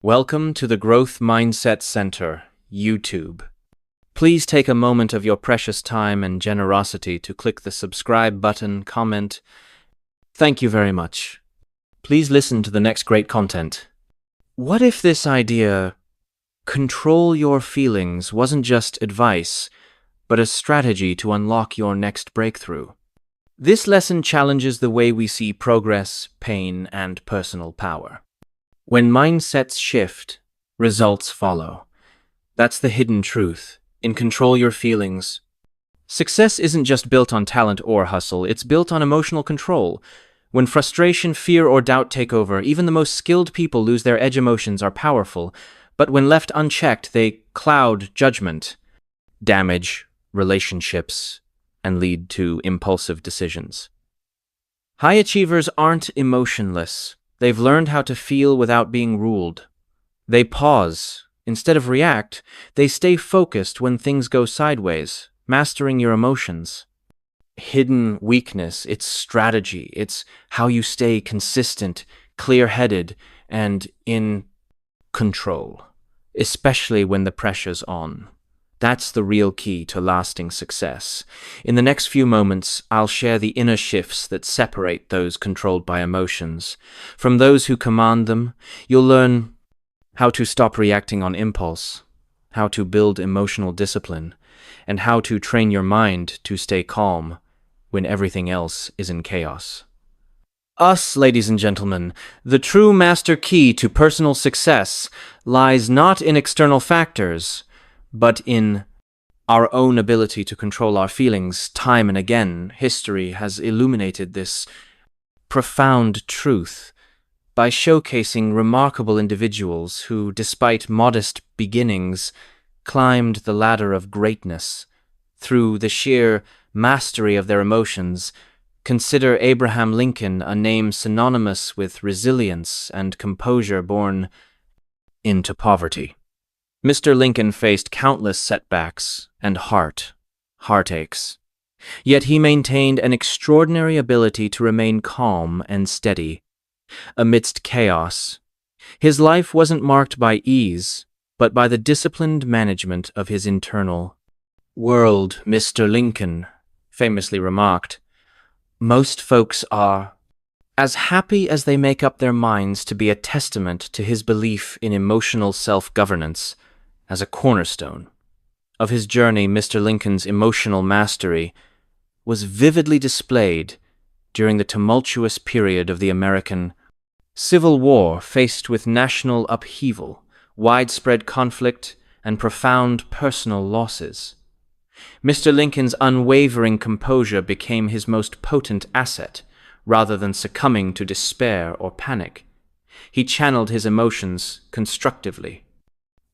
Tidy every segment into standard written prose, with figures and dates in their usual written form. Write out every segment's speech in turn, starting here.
Welcome to the Growth Mindset Center, YouTube. Please take a moment of your precious time and generosity to click the subscribe button, comment. Thank you very much. Please listen to the next great content. What if this idea, control your feelings, wasn't just advice, but a strategy to unlock your next breakthrough? This lesson challenges the way we see progress, pain, and personal power. When mindsets shift, results follow. That's the hidden truth. In Control Your Feelings, success isn't just built on talent or hustle, it's built on emotional control. When frustration, fear, or doubt take over, even the most skilled people lose their edge. Emotions are powerful, but when left unchecked, they cloud judgment, damage relationships, and lead to impulsive decisions. High achievers aren't emotionless. They've learned how to feel without being ruled. They pause. Instead of react, they stay focused when things go sideways, mastering your emotions. Hidden weakness, it's strategy. It's how you stay consistent, clear-headed, and in control, especially when the pressure's on. That's the real key to lasting success. In the next few moments, I'll share the inner shifts that separate those controlled by emotions from those who command them. You'll learn how to stop reacting on impulse, how to build emotional discipline, and how to train your mind to stay calm when everything else is in chaos. Ladies and gentlemen, the true master key to personal success lies not in external factors, but in our own ability to control our feelings. Time and again, history has illuminated this profound truth by showcasing remarkable individuals who, despite modest beginnings, climbed the ladder of greatness through the sheer mastery of their emotions. Consider Abraham Lincoln, a name synonymous with resilience and composure born into poverty. Mr. Lincoln faced countless setbacks and heartaches. Yet he maintained an extraordinary ability to remain calm and steady amidst chaos. His life wasn't marked by ease, but by the disciplined management of his internal world. Mr. Lincoln famously remarked, "Most folks are as happy as they make up their minds," to be a testament to his belief in emotional self-governance as a cornerstone of his journey. Mr. Lincoln's emotional mastery was vividly displayed during the tumultuous period of the American Civil War, faced with national upheaval, widespread conflict, and profound personal losses. Mr. Lincoln's unwavering composure became his most potent asset. Rather than succumbing to despair or panic, he channeled his emotions constructively,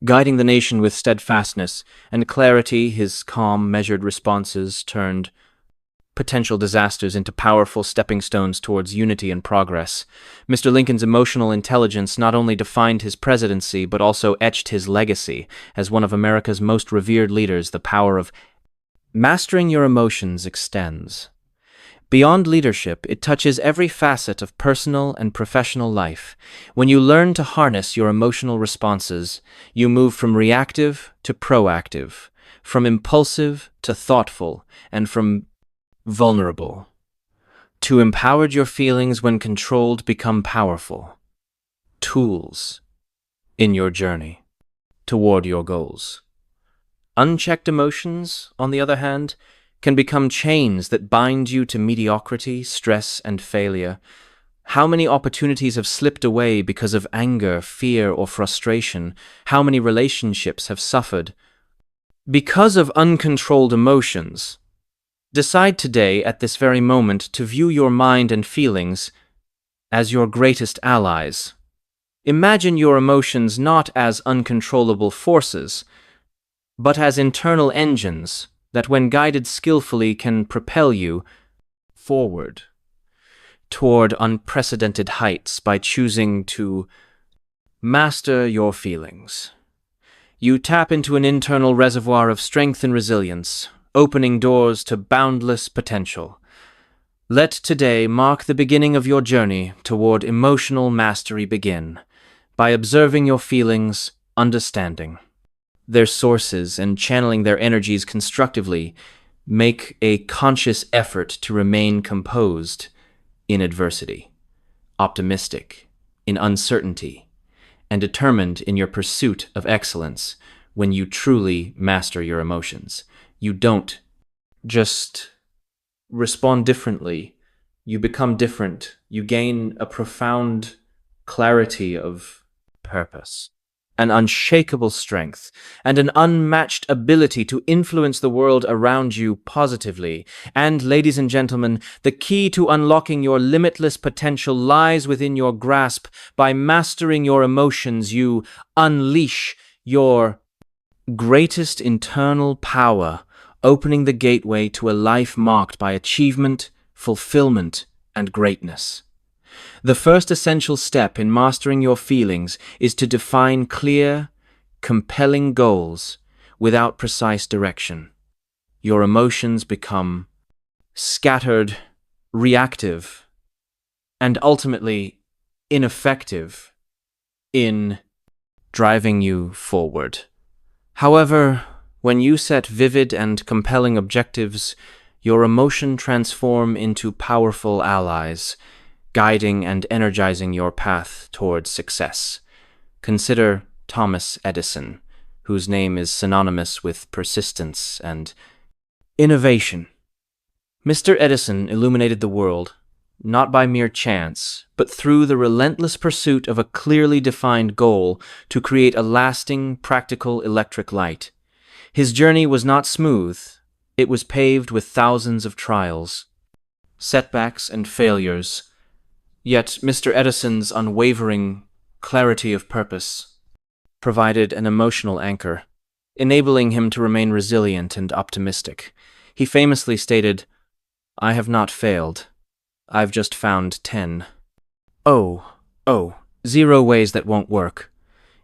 guiding the nation with steadfastness and clarity. His calm, measured responses turned potential disasters into powerful stepping stones towards unity and progress. Mr. Lincoln's emotional intelligence not only defined his presidency, but also etched his legacy as one of America's most revered leaders. The power of mastering your emotions extends beyond leadership. It touches every facet of personal and professional life. When you learn to harness your emotional responses, you move from reactive to proactive, from impulsive to thoughtful, and from vulnerable to empowered. Your feelings, when controlled, become powerful tools in your journey toward your goals. Unchecked emotions, on the other hand, can become chains that bind you to mediocrity, stress, and failure. How many opportunities have slipped away because of anger, fear, or frustration? How many relationships have suffered because of uncontrolled emotions? Decide today, at this very moment, to view your mind and feelings as your greatest allies. Imagine your emotions not as uncontrollable forces, but as internal engines that, when guided skillfully, can propel you forward toward unprecedented heights. By choosing to master your feelings, you tap into an internal reservoir of strength and resilience, opening doors to boundless potential. Let today mark the beginning of your journey toward emotional mastery begin. by observing your feelings, understanding their sources, and channeling their energies constructively. Make a conscious effort to remain composed in adversity, optimistic in uncertainty, and determined in your pursuit of excellence. When you truly master your emotions, you don't just respond differently, you become different. You gain a profound clarity of purpose, an unshakable strength, and an unmatched ability to influence the world around you positively. And, ladies and gentlemen, the key to unlocking your limitless potential lies within your grasp. By mastering your emotions, you unleash your greatest internal power, opening the gateway to a life marked by achievement, fulfillment, and greatness. The first essential step in mastering your feelings is to define clear, compelling goals without precise direction. Your emotions become scattered, reactive, and ultimately ineffective in driving you forward. However, when you set vivid and compelling objectives, your emotions transform into powerful allies, guiding and energizing your path towards success. Consider Thomas Edison, whose name is synonymous with persistence and innovation. Mr. Edison illuminated the world, not by mere chance, but through the relentless pursuit of a clearly defined goal to create a lasting, practical electric light. His journey was not smooth. It was paved with thousands of trials, setbacks, and failures. Yet Mr. Edison's unwavering clarity of purpose provided an emotional anchor, enabling him to remain resilient and optimistic. He famously stated, "I have not failed. I've just found 10. 0 ways that won't work."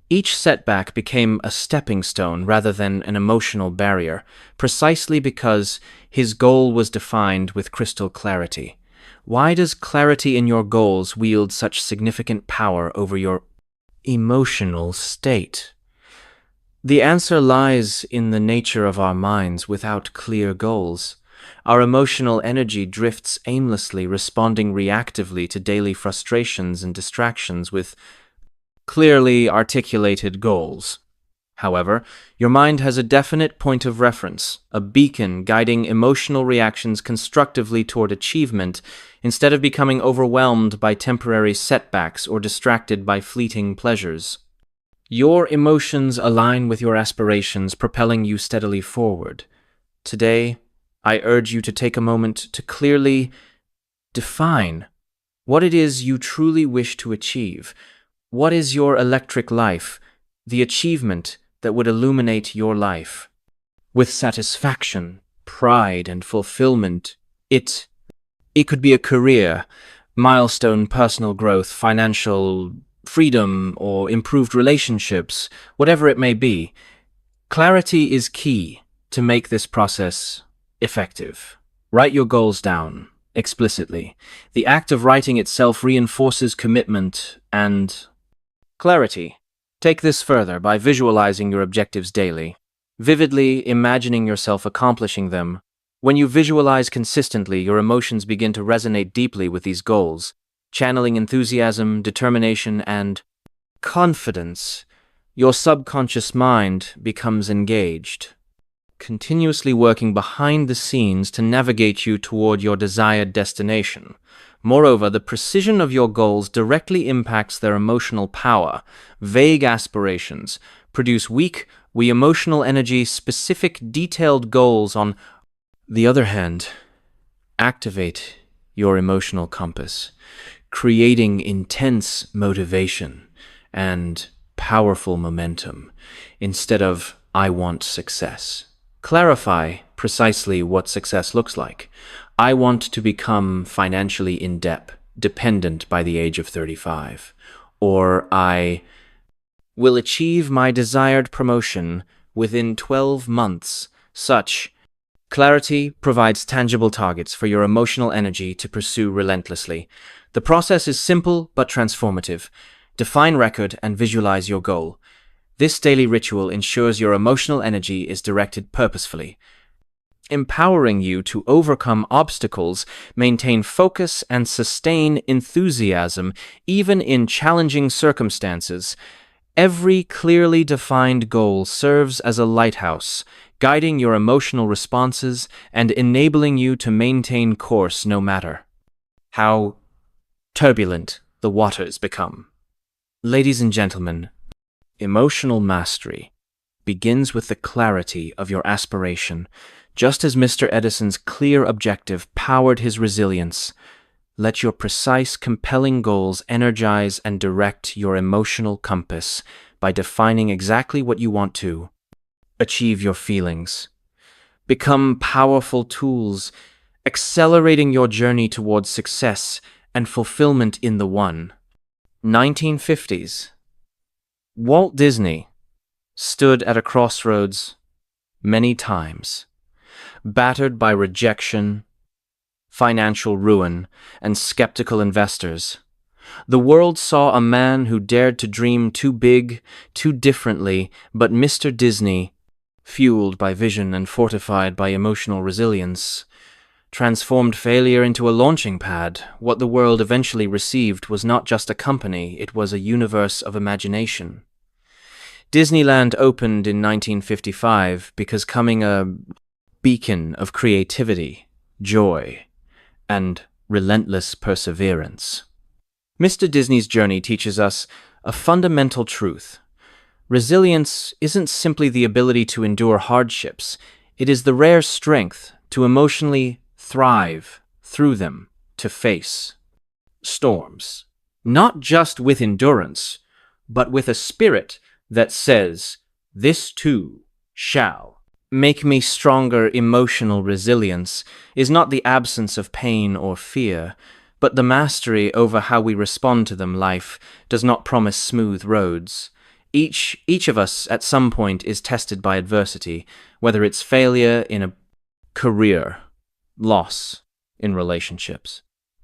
Each setback became a stepping stone rather than an emotional barrier, precisely because his goal was defined with crystal clarity. Why does clarity in your goals wield such significant power over your emotional state? The answer lies in the nature of our minds without clear goals. Our emotional energy drifts aimlessly, responding reactively to daily frustrations and distractions with clearly articulated goals. However, your mind has a definite point of reference, a beacon guiding emotional reactions constructively toward achievement, instead of becoming overwhelmed by temporary setbacks or distracted by fleeting pleasures. Your emotions align with your aspirations, propelling you steadily forward. Today, I urge you to take a moment to clearly define what it is you truly wish to achieve. What is your electric life, the achievement that would illuminate your life with satisfaction, pride, and fulfillment? It could be a career, milestone, personal growth, financial freedom, or improved relationships, whatever it may be. Clarity is key to make this process effective. Write your goals down explicitly. The act of writing itself reinforces commitment and clarity. Take this further by visualizing your objectives daily, vividly imagining yourself accomplishing them. When you visualize consistently, your emotions begin to resonate deeply with these goals, channeling enthusiasm, determination, and confidence. Your subconscious mind becomes engaged, continuously working behind the scenes to navigate you toward your desired destination. Moreover, the precision of your goals directly impacts their emotional power. Vague aspirations produce weak, emotional energy. Specific, detailed goals, on the other hand, activate your emotional compass, creating intense motivation and powerful momentum. Instead of "I want success," clarify precisely what success looks like. I want to become financially independent by the age of 35. Or I will achieve my desired promotion within 12 months. Such clarity provides tangible targets for your emotional energy to pursue relentlessly. The process is simple but transformative. Define record and visualize your goal. This daily ritual ensures your emotional energy is directed purposefully, empowering you to overcome obstacles, maintain focus, and sustain enthusiasm even in challenging circumstances. Every clearly defined goal serves as a lighthouse, guiding your emotional responses and enabling you to maintain course no matter how turbulent the waters become. Ladies and gentlemen, emotional mastery begins with the clarity of your aspiration. Just as Mr. Edison's clear objective powered his resilience, let your precise, compelling goals energize and direct your emotional compass by defining exactly what you want to achieve your feelings. Become powerful tools, accelerating your journey towards success and fulfillment in the one. 1950s. Walt Disney stood at a crossroads many times, battered by rejection, financial ruin, and skeptical investors. The world saw a man who dared to dream too big, too differently, but Mr. Disney, fueled by vision and fortified by emotional resilience, transformed failure into a launching pad. What the world eventually received was not just a company, it was a universe of imagination. Disneyland opened in 1955, becoming a beacon of creativity, joy, and relentless perseverance. Mr. Disney's journey teaches us a fundamental truth. Resilience isn't simply the ability to endure hardships, it is the rare strength to emotionally thrive through them, to face storms. Not just with endurance, but with a spirit that says, "This too shall." Make me stronger. Emotional resilience is not the absence of pain or fear, but the mastery over how we respond to them. Life does not promise smooth roads. Each of us at some point is tested by adversity, whether it's failure in a career, loss in relationships,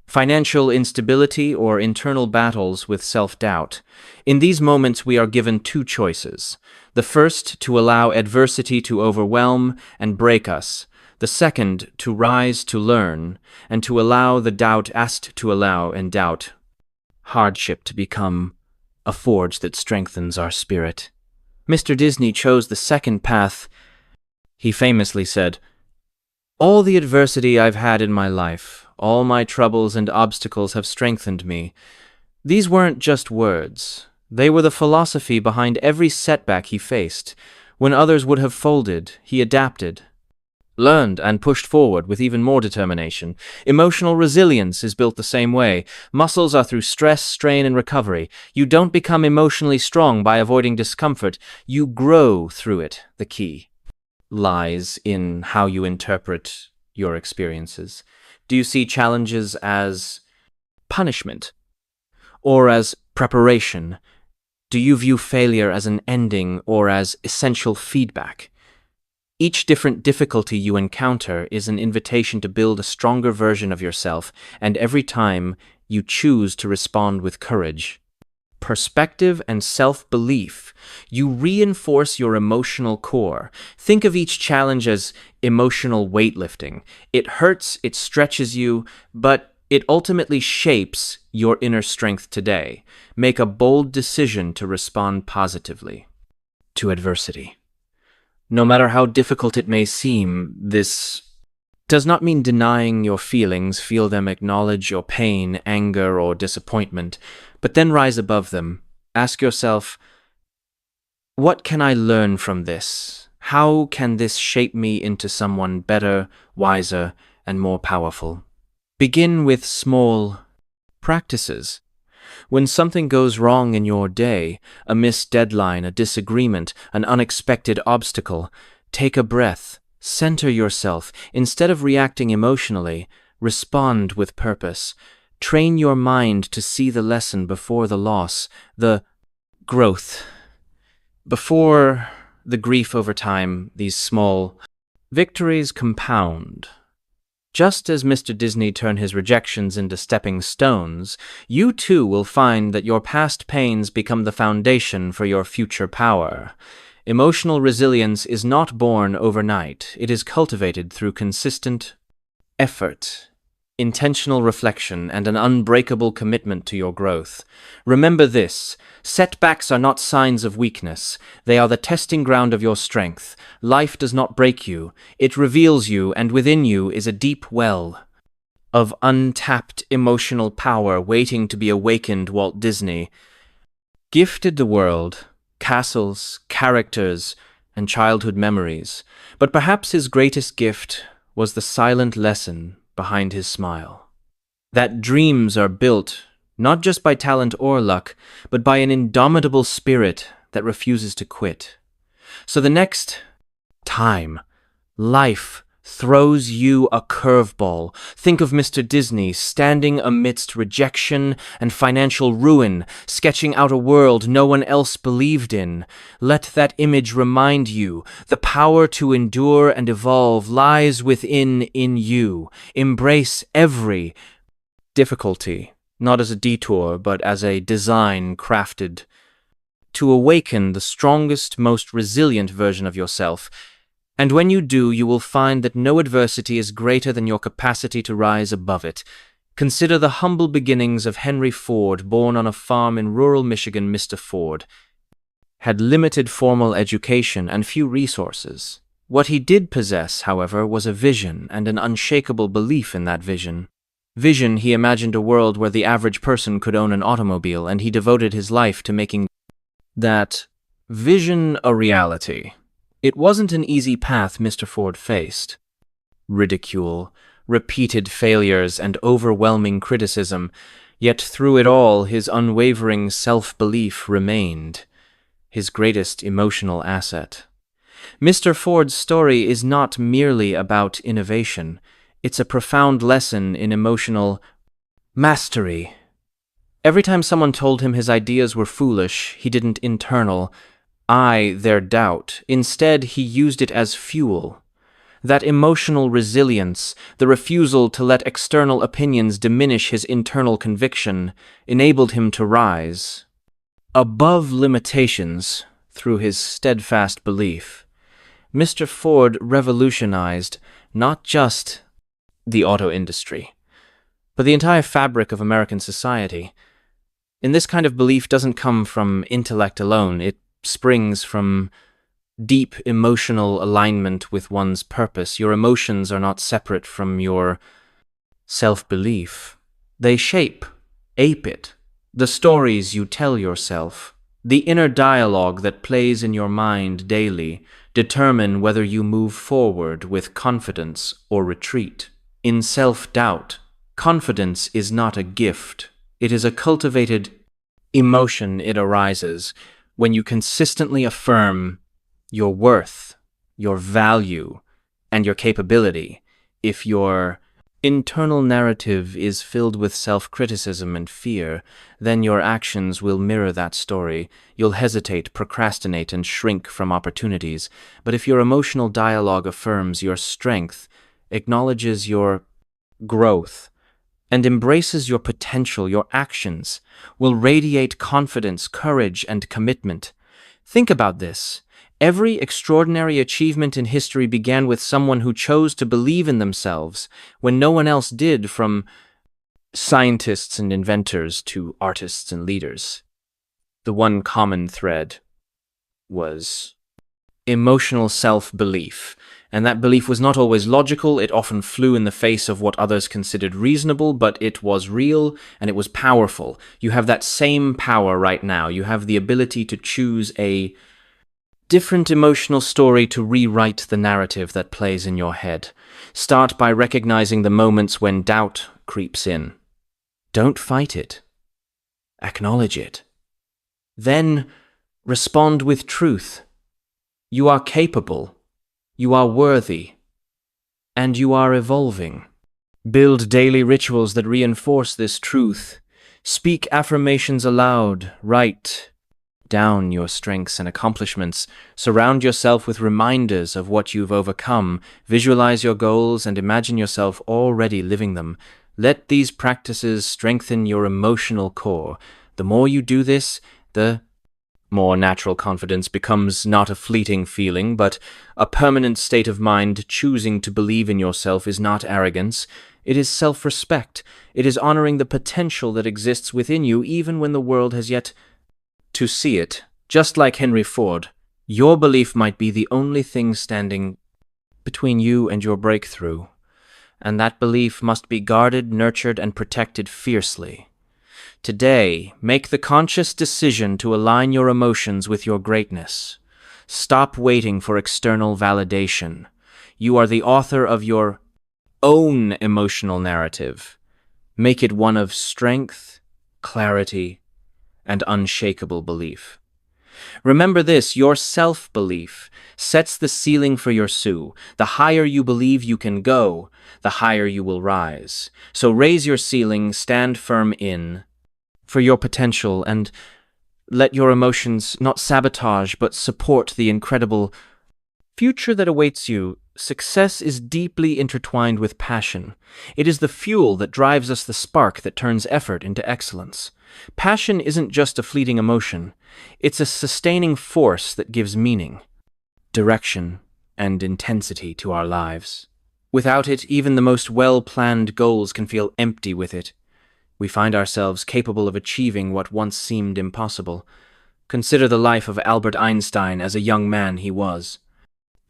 financial instability, or internal battles with self-doubt. In these moments, we are given two choices. The first, to allow adversity to overwhelm and break us. The second, to rise to learn, and to allow the doubt asked to allow and doubt hardship to become a forge that strengthens our spirit. Mr. Disney chose the second path. He famously said, "All the adversity I've had in my life, all my troubles and obstacles have strengthened me." These weren't just words. They were the philosophy behind every setback he faced. When others would have folded, he adapted, learned, and pushed forward with even more determination. Emotional resilience is built the same way. Muscles are through stress, strain, and recovery. You don't become emotionally strong by avoiding discomfort. You grow through it. The key lies in how you interpret your experiences. Do you see challenges as punishment or as preparation? Do you view failure as an ending or as essential feedback? Each different difficulty you encounter is an invitation to build a stronger version of yourself, and every time you choose to respond with courage, perspective, and self-belief, you reinforce your emotional core. Think of each challenge as emotional weightlifting. It hurts, it stretches you, but it ultimately shapes your inner strength today. Make a bold decision to respond positively to adversity. No matter how difficult it may seem, this does not mean denying your feelings. Feel them, acknowledge your pain, anger, or disappointment, but then rise above them. Ask yourself, what can I learn from this? How can this shape me into someone better, wiser, and more powerful? Begin with small practices. When something goes wrong in your day, a missed deadline, a disagreement, an unexpected obstacle, take a breath, center yourself. Instead of reacting emotionally, respond with purpose. Train your mind to see the lesson before the loss, the growth. Before the grief over time, these small victories compound. Just as Mr. Disney turned his rejections into stepping stones, you too will find that your past pains become the foundation for your future power. Emotional resilience is not born overnight. It is cultivated through consistent effort, intentional reflection, and an unbreakable commitment to your growth. Remember this: setbacks are not signs of weakness. They are the testing ground of your strength. Life does not break you. It reveals you, and within you is a deep well of untapped emotional power waiting to be awakened. Walt Disney gifted the world castles, characters, and childhood memories, but perhaps his greatest gift was the silent lesson behind his smile. That dreams are built not just by talent or luck, but by an indomitable spirit that refuses to quit. So the next time life throws you a curveball, think of Mr. Disney standing amidst rejection and financial ruin, sketching out a world no one else believed in. Let that image remind you the power to endure and evolve lies within you. Embrace every difficulty, not as a detour, but as a design crafted to awaken the strongest, most resilient version of yourself. And when you do, you will find that no adversity is greater than your capacity to rise above it. Consider the humble beginnings of Henry Ford, born on a farm in rural Michigan. Mr. Ford had limited formal education and few resources. What he did possess, however, was a vision and an unshakable belief in that vision. He imagined a world where the average person could own an automobile, and he devoted his life to making that vision a reality. It wasn't an easy path Mr. Ford faced. Ridicule, repeated failures, and overwhelming criticism, yet through it all his unwavering self-belief remained his greatest emotional asset. Mr. Ford's story is not merely about innovation. It's a profound lesson in emotional mastery. Every time someone told him his ideas were foolish, he didn't their doubt. Instead, he used it as fuel. That emotional resilience, the refusal to let external opinions diminish his internal conviction, enabled him to rise above limitations through his steadfast belief. Mr. Ford revolutionized not just the auto industry, but the entire fabric of American society. And this kind of belief doesn't come from intellect alone. It springs from deep emotional alignment with one's purpose. Your emotions are not separate from your self-belief. They ape it. The stories you tell yourself, the inner dialogue that plays in your mind daily, determine whether you move forward with confidence or retreat. In self-doubt, confidence is not a gift. It is a cultivated emotion. It arises when you consistently affirm your worth, your value, and your capability. If your internal narrative is filled with self-criticism and fear, then your actions will mirror that story. You'll hesitate, procrastinate, and shrink from opportunities. But if your emotional dialogue affirms your strength, acknowledges your growth, and embraces your potential, your actions will radiate confidence, courage, and commitment. Think about this. Every extraordinary achievement in history began with someone who chose to believe in themselves when no one else did, from scientists and inventors to artists and leaders. The one common thread was emotional self-belief. And that belief was not always logical. It often flew in the face of what others considered reasonable, but it was real and it was powerful. You have that same power right now. You have the ability to choose a different emotional story to rewrite the narrative that plays in your head. Start by recognizing the moments when doubt creeps in. Don't fight it. Acknowledge it. Then respond with truth. You are capable. You are worthy, and you are evolving. Build daily rituals that reinforce this truth. Speak affirmations aloud. Write down your strengths and accomplishments. Surround yourself with reminders of what you've overcome. Visualize your goals and imagine yourself already living them. Let these practices strengthen your emotional core. The more you do this, the more natural confidence becomes not a fleeting feeling, but a permanent state of mind. Choosing to believe in yourself is not arrogance. It is self-respect. It is honoring the potential that exists within you even when the world has yet to see it. Just like Henry Ford, your belief might be the only thing standing between you and your breakthrough, and that belief must be guarded, nurtured, and protected fiercely. Today, make the conscious decision to align your emotions with your greatness. Stop waiting for external validation. You are the author of your own emotional narrative. Make it one of strength, clarity, and unshakable belief. Remember this, your self-belief sets the ceiling for your Sue. The higher you believe you can go, the higher you will rise. So raise your ceiling, stand firm for your potential, and let your emotions not sabotage but support the incredible future that awaits you. Success is deeply intertwined with passion. It is the fuel that drives us, the spark that turns effort into excellence. Passion isn't just a fleeting emotion. It's a sustaining force that gives meaning, direction, and intensity to our lives. Without it, even the most well-planned goals can feel empty with it. We find ourselves capable of achieving what once seemed impossible. Consider the life of Albert Einstein. As a young man he was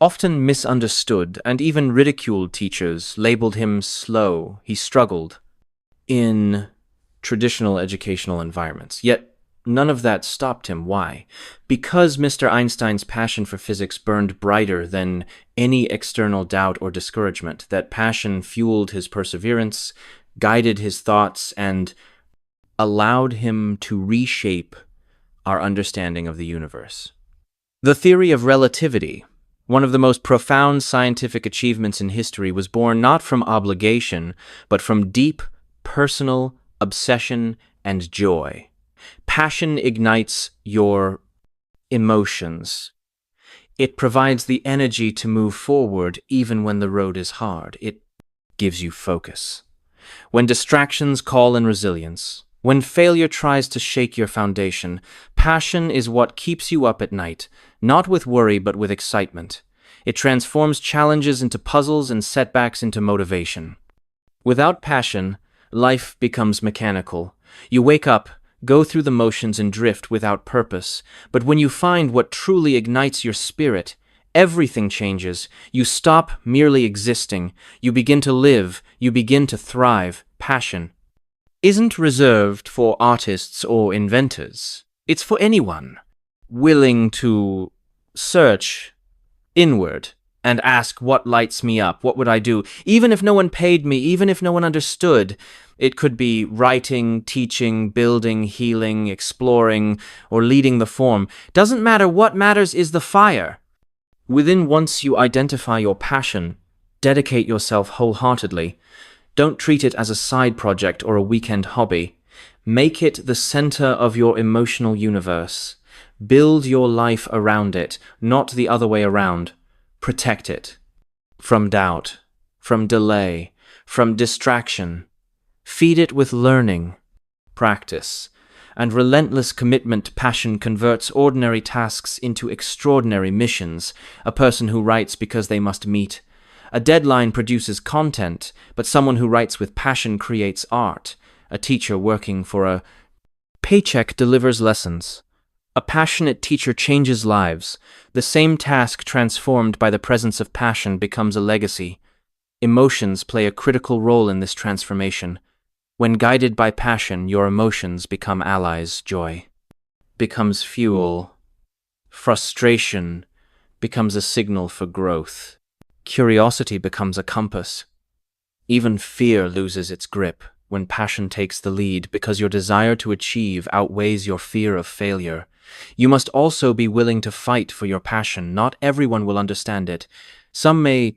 often misunderstood, and even ridiculed. Teachers labeled him slow. He struggled in traditional educational environments. Yet none of that stopped him. Why? Because Mr. Einstein's passion for physics burned brighter than any external doubt or discouragement. That passion fueled his perseverance, guided his thoughts, and allowed him to reshape our understanding of the universe. The theory of relativity, one of the most profound scientific achievements in history, was born not from obligation, but from deep personal obsession and joy. Passion ignites your emotions. It provides the energy to move forward even when the road is hard. It gives you focus. When distractions call in resilience, when failure tries to shake your foundation, passion is what keeps you up at night, not with worry but with excitement. It transforms challenges into puzzles and setbacks into motivation. Without passion, life becomes mechanical. You wake up, go through the motions, and drift without purpose. But when you find what truly ignites your spirit, everything changes. You stop merely existing. You begin to live. You begin to thrive. Passion isn't reserved for artists or inventors. It's for anyone willing to search inward and ask, what lights me up? What would I do? Even if no one paid me, even if no one understood. It could be writing, teaching, building, healing, exploring, or leading the form. Doesn't matter. What matters is the fire within. Once you identify your passion, dedicate yourself wholeheartedly. Don't treat it as a side project or a weekend hobby. Make it the center of your emotional universe. Build your life around it, not the other way around. Protect it from doubt, from delay, from distraction. Feed it with learning, practice, and relentless commitment. Passion converts ordinary tasks into extraordinary missions. A person who writes because they must meet a deadline produces content, but someone who writes with passion creates art. A teacher working for a paycheck delivers lessons. A passionate teacher changes lives. The same task transformed by the presence of passion becomes a legacy. Emotions play a critical role in this transformation. When guided by passion, your emotions become allies. Joy becomes fuel. Frustration becomes a signal for growth. Curiosity becomes a compass. Even fear loses its grip when passion takes the lead, because your desire to achieve outweighs your fear of failure. You must also be willing to fight for your passion. Not everyone will understand it. Some may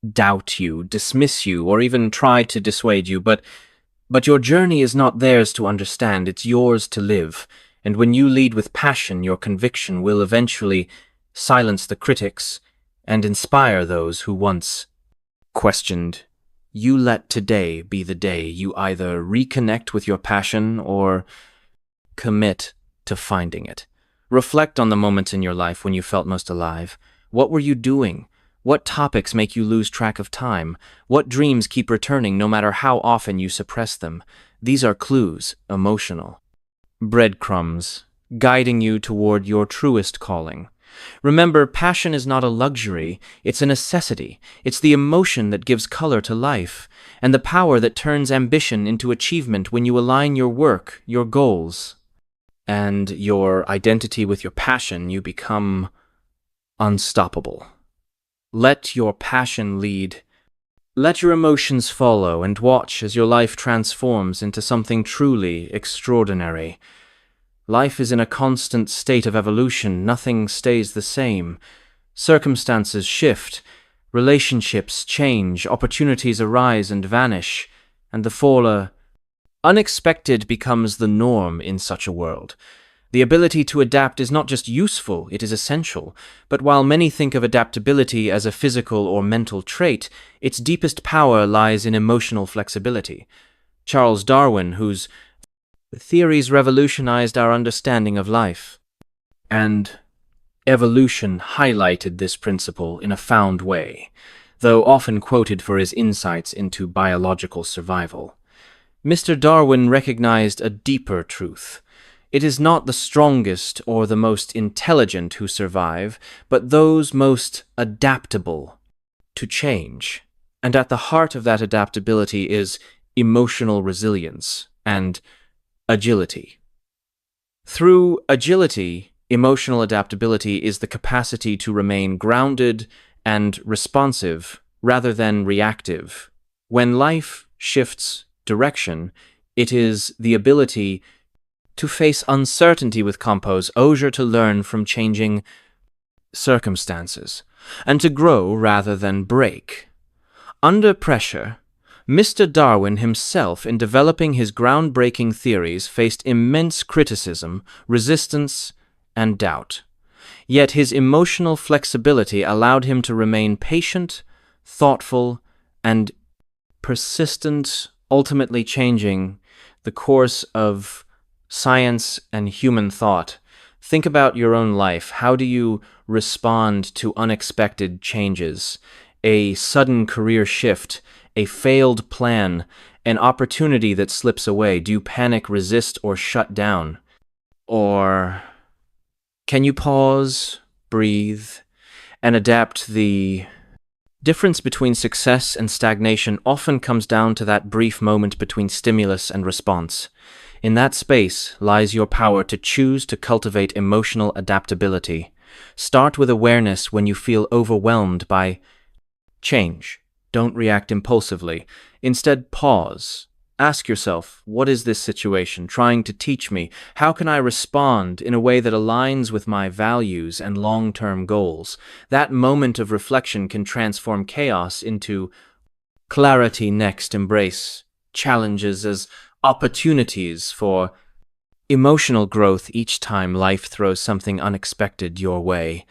doubt you, dismiss you, or even try to dissuade you, but your journey is not theirs to understand. It's yours to live. And when you lead with passion, your conviction will eventually silence the critics and inspire those who once questioned. You let today be the day you either reconnect with your passion or commit to finding it. Reflect on the moments in your life when you felt most alive. What were you doing? What topics make you lose track of time? What dreams keep returning no matter how often you suppress them? These are clues, emotional breadcrumbs, guiding you toward your truest calling. Remember, passion is not a luxury, it's a necessity. It's the emotion that gives color to life, and the power that turns ambition into achievement when you align your work, your goals, and your identity with your passion. You become unstoppable. Let your passion lead. Let your emotions follow, and watch as your life transforms into something truly extraordinary. Life is in a constant state of evolution. Nothing stays the same. Circumstances shift, relationships change, opportunities arise and vanish, and the unexpected becomes the norm in such a world. The ability to adapt is not just useful, it is essential. But while many think of adaptability as a physical or mental trait, its deepest power lies in emotional flexibility. Charles Darwin, whose theories revolutionized our understanding of life and evolution, highlighted this principle in a profound way, though often quoted for his insights into biological survival. Mr. Darwin recognized a deeper truth. It is not the strongest or the most intelligent who survive, but those most adaptable to change. And at the heart of that adaptability is emotional resilience and agility. Through agility, emotional adaptability is the capacity to remain grounded and responsive rather than reactive. When life shifts direction, it is the ability to face uncertainty with composure, to learn from changing circumstances, and to grow rather than break. Under pressure, Mr. Darwin himself, in developing his groundbreaking theories, faced immense criticism, resistance, and doubt. Yet his emotional flexibility allowed him to remain patient, thoughtful, and persistent, ultimately changing the course of science and human thought. Think about your own life. How do you respond to unexpected changes? A sudden career shift, a failed plan, an opportunity that slips away. Do you panic, resist, or shut down? Or can you pause, breathe, and adapt? The difference between success and stagnation often comes down to that brief moment between stimulus and response. In that space lies your power to choose to cultivate emotional adaptability. Start with awareness when you feel overwhelmed by change. Don't react impulsively. Instead, pause. Ask yourself, what is this situation trying to teach me? How can I respond in a way that aligns with my values and long-term goals? That moment of reflection can transform chaos into clarity. Next, embrace challenges as opportunities for emotional growth. Each time life throws something unexpected your way,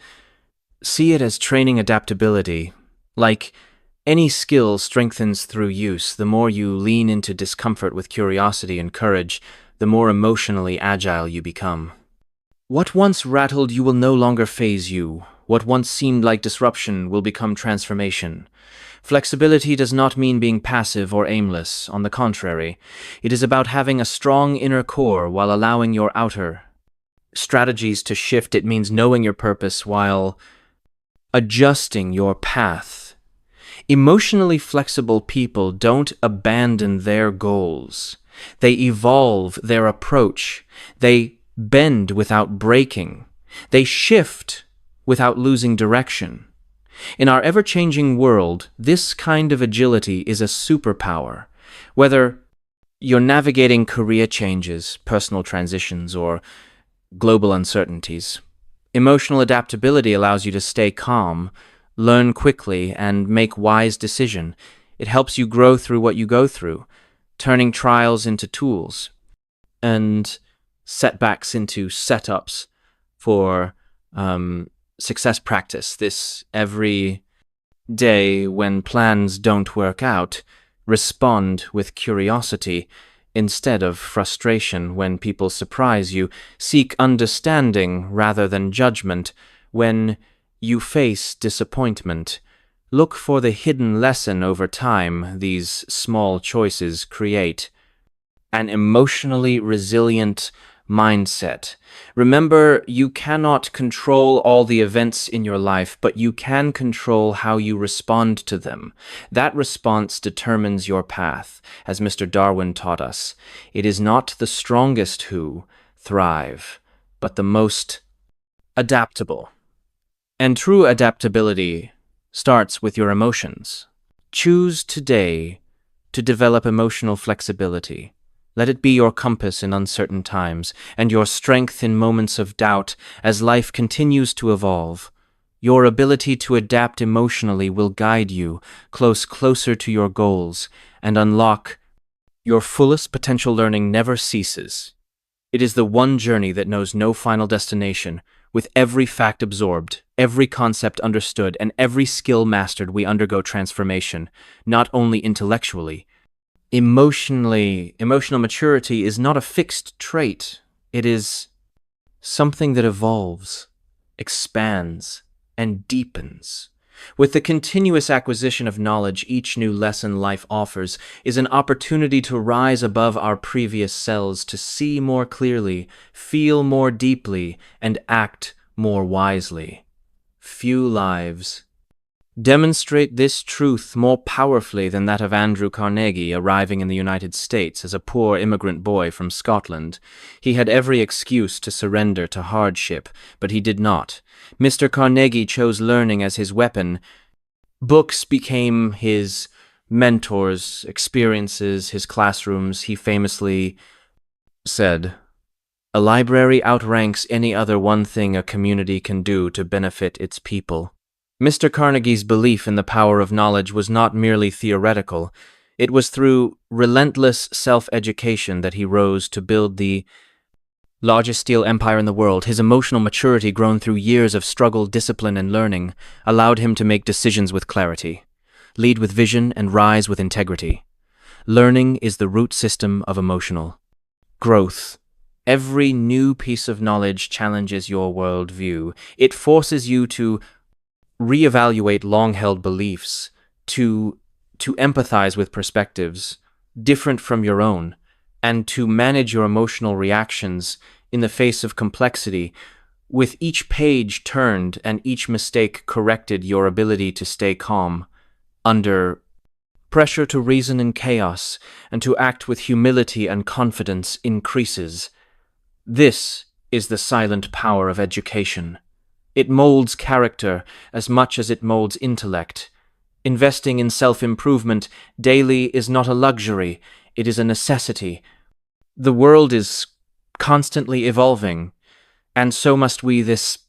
see it as training. Adaptability, like any skill, strengthens through use. The more you lean into discomfort with curiosity and courage, the more emotionally agile you become. What once rattled you will no longer faze you. What once seemed like disruption will become transformation. Flexibility does not mean being passive or aimless. On the contrary, it is about having a strong inner core while allowing your outer strategies to shift. It means knowing your purpose while adjusting your path. Emotionally flexible people don't abandon their goals. They evolve their approach. They bend without breaking. They shift without losing direction. In our ever-changing world, this kind of agility is a superpower. Whether you're navigating career changes, personal transitions, or global uncertainties, emotional adaptability allows you to stay calm, learn quickly, and make wise decisions. It helps you grow through what you go through, turning trials into tools. And setbacks into setups for success practice. This every day when plans don't work out, respond with curiosity instead of frustration when people surprise you. Seek understanding rather than judgment when you face disappointment. Look for the hidden lesson over time these small choices create. An emotionally resilient mindset. Remember, you cannot control all the events in your life, but you can control how you respond to them. That response determines your path. As Mr. Darwin taught us, it is not the strongest who thrive, but the most adaptable. And true adaptability starts with your emotions. Choose today to develop emotional flexibility. Let it be your compass in uncertain times, and your strength in moments of doubt as life continues to evolve. Your ability to adapt emotionally will guide you closer to your goals and unlock your fullest potential. Learning never ceases. It is the one journey that knows no final destination. With every fact absorbed, every concept understood, and every skill mastered, we undergo transformation, not only intellectually. Emotional maturity is not a fixed trait. It is something that evolves, expands, and deepens. With the continuous acquisition of knowledge, each new lesson life offers is an opportunity to rise above our previous selves, to see more clearly, feel more deeply, and act more wisely. Few lives demonstrate this truth more powerfully than that of Andrew Carnegie arriving in the United States as a poor immigrant boy from Scotland. He had every excuse to surrender to hardship, but he did not. Mr. Carnegie chose learning as his weapon. Books became his mentors, experiences, his classrooms. He famously said, "A library outranks any other one thing a community can do to benefit its people." Mr. Carnegie's belief in the power of knowledge was not merely theoretical. It was through relentless self-education that he rose to build the largest steel empire in the world. His emotional maturity, grown through years of struggle, discipline, and learning, allowed him to make decisions with clarity, lead with vision, and rise with integrity. Learning is the root system of emotional growth. Every new piece of knowledge challenges your worldview. It forces you to reevaluate long-held beliefs, to empathize with perspectives different from your own, and to manage your emotional reactions in the face of complexity. With each page turned and each mistake corrected, your ability to stay calm under pressure, to reason in chaos, and to act with humility and confidence increases. This is the silent power of education. It molds character as much as it molds intellect. Investing in self-improvement daily is not a luxury, it is a necessity. The world is constantly evolving, and so must we. This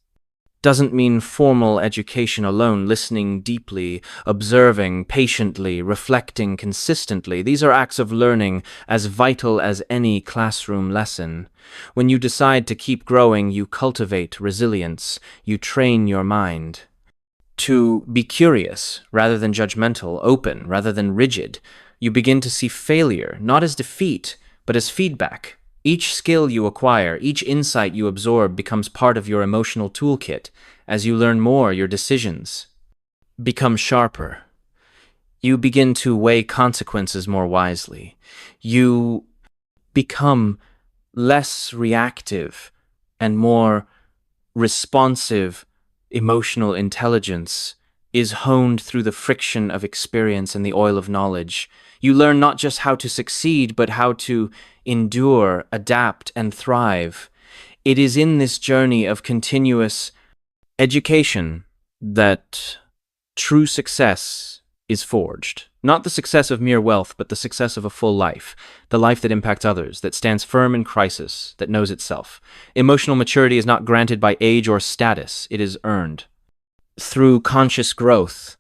doesn't mean formal education alone, listening deeply, observing patiently, reflecting consistently. These are acts of learning as vital as any classroom lesson. When you decide to keep growing, you cultivate resilience, you train your mind to be curious rather than judgmental, open rather than rigid. You begin to see failure not as defeat, but as feedback. Each skill you acquire, each insight you absorb becomes part of your emotional toolkit. As you learn more, your decisions become sharper. You begin to weigh consequences more wisely. You become less reactive and more responsive. Emotional intelligence is honed through the friction of experience and the oil of knowledge. You learn not just how to succeed, but how to endure, adapt, and thrive. It is in this journey of continuous education that true success is forged. Not the success of mere wealth, but the success of a full life. The life that impacts others, that stands firm in crisis, that knows itself. Emotional maturity is not granted by age or status. It is earned through conscious growth,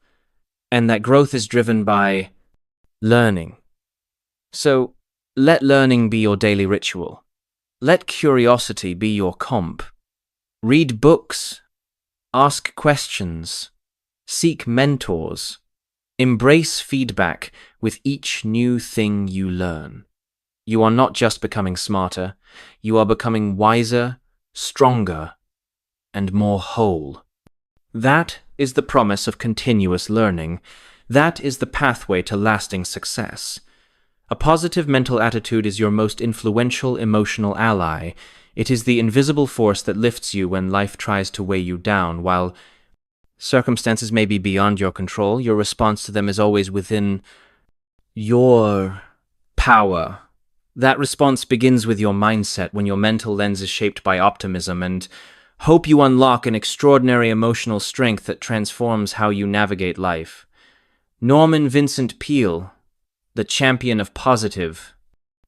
and that growth is driven by learning. So, let learning be your daily ritual. Let curiosity be your comp. Read books, ask questions, seek mentors, embrace feedback with each new thing you learn. You are not just becoming smarter, you are becoming wiser, stronger, and more whole. That is the promise of continuous learning. That is the pathway to lasting success. A positive mental attitude is your most influential emotional ally. It is the invisible force that lifts you when life tries to weigh you down. While circumstances may be beyond your control, your response to them is always within your power. That response begins with your mindset. When your mental lens is shaped by optimism and hope, you unlock an extraordinary emotional strength that transforms how you navigate life. Norman Vincent Peale, the champion of positive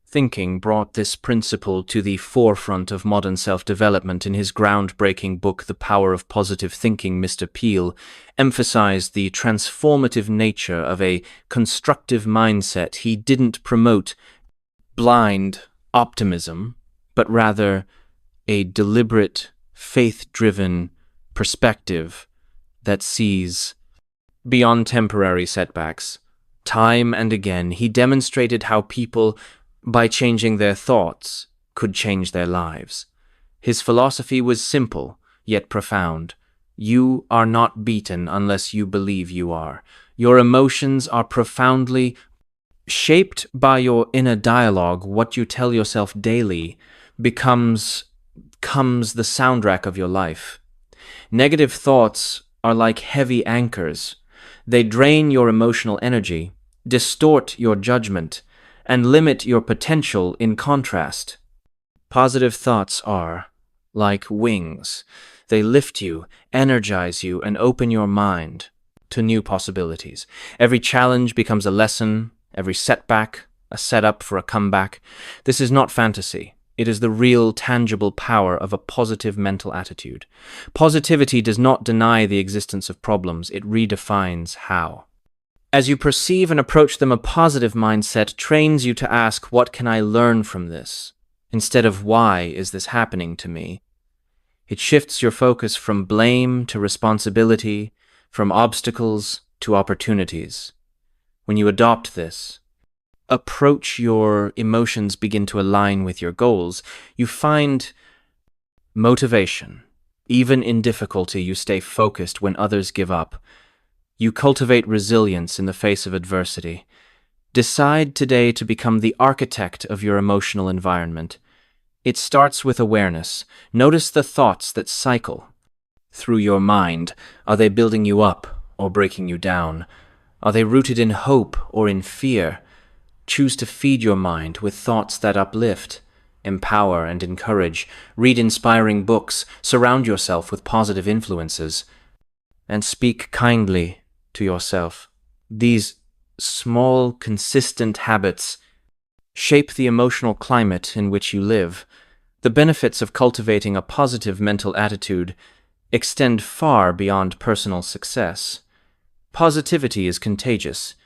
thinking, brought this principle to the forefront of modern self-development. In his groundbreaking book, The Power of Positive Thinking, Mr. Peale emphasized the transformative nature of a constructive mindset. He didn't promote blind optimism, but rather a deliberate, faith-driven perspective that sees beyond temporary setbacks. Time and again, he demonstrated how people, by changing their thoughts, could change their lives. His philosophy was simple, yet profound. You are not beaten unless you believe you are. Your emotions are profoundly shaped by your inner dialogue. What you tell yourself daily becomes the soundtrack of your life. Negative thoughts are like heavy anchors. They drain your emotional energy, distort your judgment, and limit your potential. In contrast, positive thoughts are like wings. They lift you, energize you, and open your mind to new possibilities. Every challenge becomes a lesson, every setback a setup for a comeback. This is not fantasy. It is the real, tangible power of a positive mental attitude. Positivity does not deny the existence of problems, it redefines how. As you perceive and approach them, a positive mindset trains you to ask, what can I learn from this? Instead of, why is this happening to me? It shifts your focus from blame to responsibility, from obstacles to opportunities. When you adopt this approach, your emotions begin to align with your goals. You find motivation. Even in difficulty, you stay focused when others give up. You cultivate resilience in the face of adversity. Decide today to become the architect of your emotional environment. It starts with awareness. Notice the thoughts that cycle through your mind. Are they building you up or breaking you down? Are they rooted in hope or in fear? Choose to feed your mind with thoughts that uplift, empower, and encourage. Read inspiring books, surround yourself with positive influences, and speak kindly to yourself. These small, consistent habits shape the emotional climate in which you live. The benefits of cultivating a positive mental attitude extend far beyond personal success. Positivity is contagious.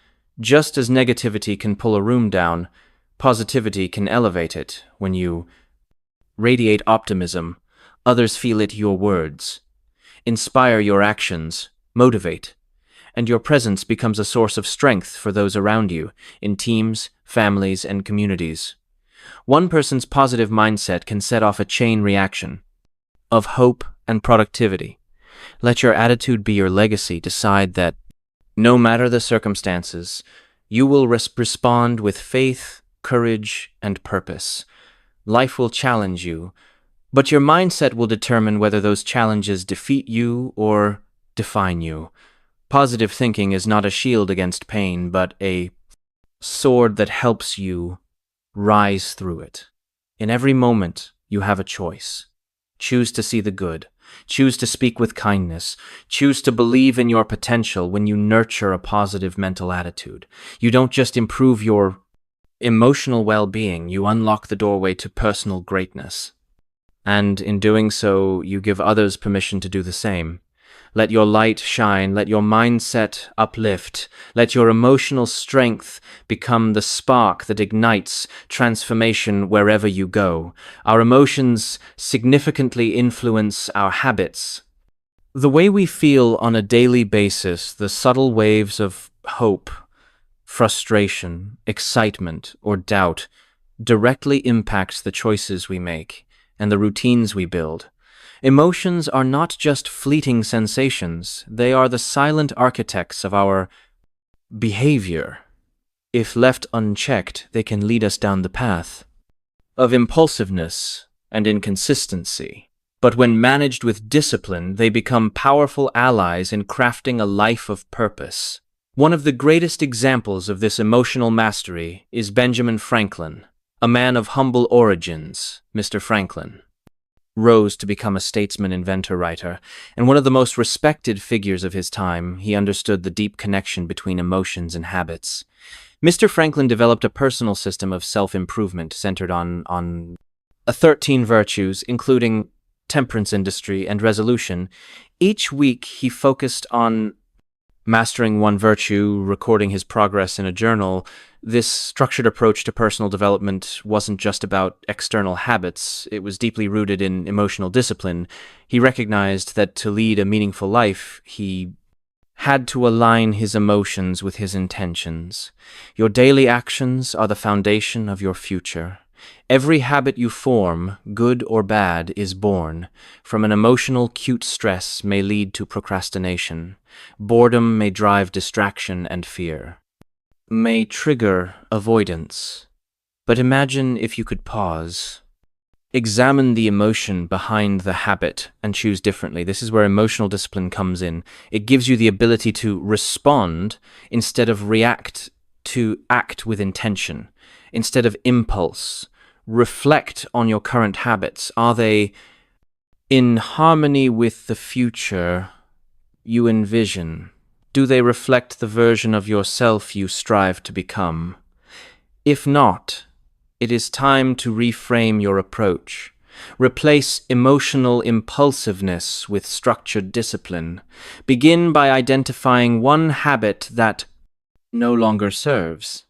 Just as negativity can pull a room down, positivity can elevate it. When you radiate optimism, others feel it. Your words inspire, your actions motivate, and your presence becomes a source of strength for those around you, in teams, families, and communities. One person's positive mindset can set off a chain reaction of hope and productivity. Let your attitude be your legacy. Decide that no matter the circumstances, you will respond with faith, courage, and purpose. Life will challenge you, but your mindset will determine whether those challenges defeat you or define you. Positive thinking is not a shield against pain, but a sword that helps you rise through it. In every moment, you have a choice. Choose to see the good. Choose to speak with kindness. Choose to believe in your potential. When you nurture a positive mental attitude, you don't just improve your emotional well-being, you unlock the doorway to personal greatness. And in doing so, you give others permission to do the same. Let your light shine. Let your mindset uplift. Let your emotional strength become the spark that ignites transformation wherever you go. Our emotions significantly influence our habits. The way we feel on a daily basis, the subtle waves of hope, frustration, excitement, or doubt directly impacts the choices we make and the routines we build. Emotions are not just fleeting sensations, they are the silent architects of our behavior. If left unchecked, they can lead us down the path of impulsiveness and inconsistency. But when managed with discipline, they become powerful allies in crafting a life of purpose. One of the greatest examples of this emotional mastery is Benjamin Franklin, a man of humble origins. Mr. Franklin rose to become a statesman, inventor, writer, and one of the most respected figures of his time. He understood the deep connection between emotions and habits. Mr. Franklin developed a personal system of self-improvement centered on 13 virtues, including temperance, industry, and resolution. Each week, he focused on mastering one virtue, recording his progress in a journal. This structured approach to personal development wasn't just about external habits, it was deeply rooted in emotional discipline. He recognized that to lead a meaningful life, he had to align his emotions with his intentions. Your daily actions are the foundation of your future. Every habit you form, good or bad, is born from an emotional acute stress may lead to procrastination. Boredom may drive distraction and fear, may trigger avoidance. But imagine if you could pause. Examine the emotion behind the habit and choose differently. This is where emotional discipline comes in. It gives you the ability to respond instead of react, to act with intention instead of impulse. Reflect on your current habits. Are they in harmony with the future you envision? Do they reflect the version of yourself you strive to become? If not, it is time to reframe your approach. Replace emotional impulsiveness with structured discipline. Begin by identifying one habit that no longer serves.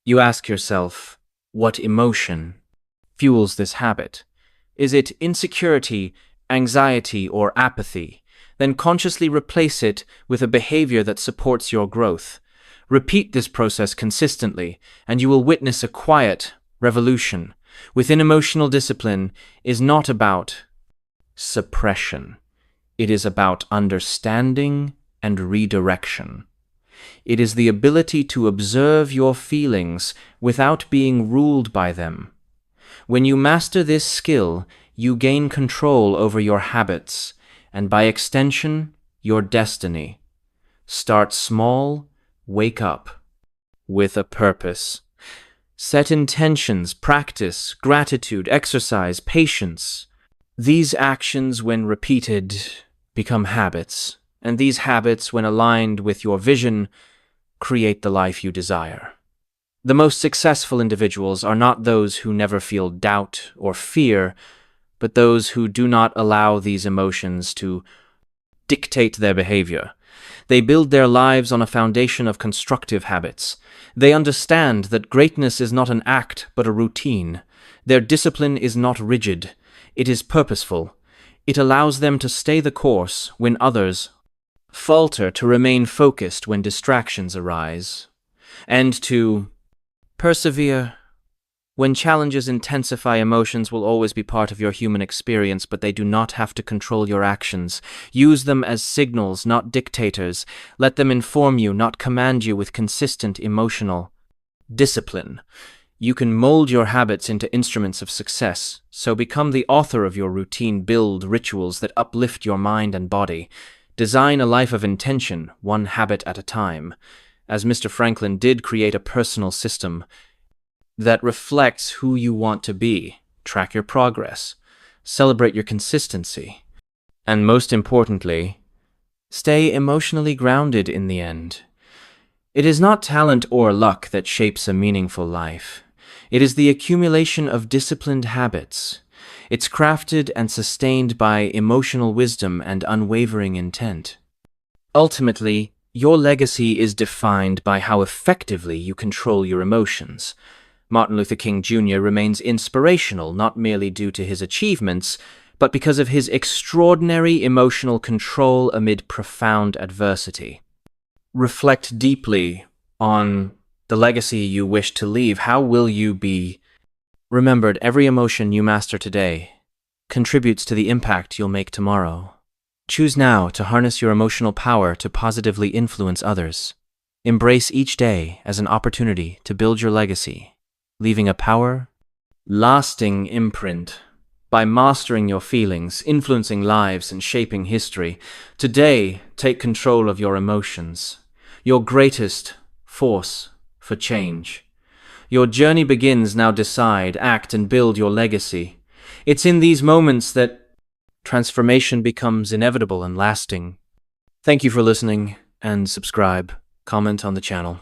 You ask yourself, what emotion fuels this habit? Is it insecurity, anxiety, or apathy? Then consciously replace it with a behavior that supports your growth. Repeat this process consistently, and you will witness a quiet revolution. Within emotional discipline is not about suppression. It is about understanding and redirection. It is the ability to observe your feelings without being ruled by them. When you master this skill, you gain control over your habits, and by extension, your destiny. Start small, wake up with a purpose. Set intentions, practice, gratitude, exercise, patience. These actions, when repeated, become habits, and these habits, when aligned with your vision, create the life you desire. The most successful individuals are not those who never feel doubt or fear, but those who do not allow these emotions to dictate their behavior. They build their lives on a foundation of constructive habits. They understand that greatness is not an act, but a routine. Their discipline is not rigid. It is purposeful. It allows them to stay the course when others falter, to remain focused when distractions arise, and to persevere. When challenges intensify, emotions will always be part of your human experience, but they do not have to control your actions. Use them as signals, not dictators. Let them inform you, not command you. With consistent emotional discipline, you can mold your habits into instruments of success. So become the author of your routine. Build rituals that uplift your mind and body. Design a life of intention, one habit at a time. As Mr. Franklin did, create a personal system that reflects who you want to be. Track your progress. Celebrate your consistency. And most importantly, stay emotionally grounded in the end. It is not talent or luck that shapes a meaningful life. It is the accumulation of disciplined habits. It's crafted and sustained by emotional wisdom and unwavering intent. Ultimately, your legacy is defined by how effectively you control your emotions. Martin Luther King Jr. remains inspirational not merely due to his achievements, but because of his extraordinary emotional control amid profound adversity. Reflect deeply on the legacy you wish to leave. How will you be remembered? Every emotion you master today contributes to the impact you'll make tomorrow. Choose now to harness your emotional power to positively influence others. Embrace each day as an opportunity to build your legacy, leaving a lasting imprint. By mastering your feelings, influencing lives, and shaping history, today take control of your emotions, your greatest force for change. Your journey begins now. Decide, act, and build your legacy. It's in these moments that transformation becomes inevitable and lasting. Thank you for listening, and subscribe, comment on the channel.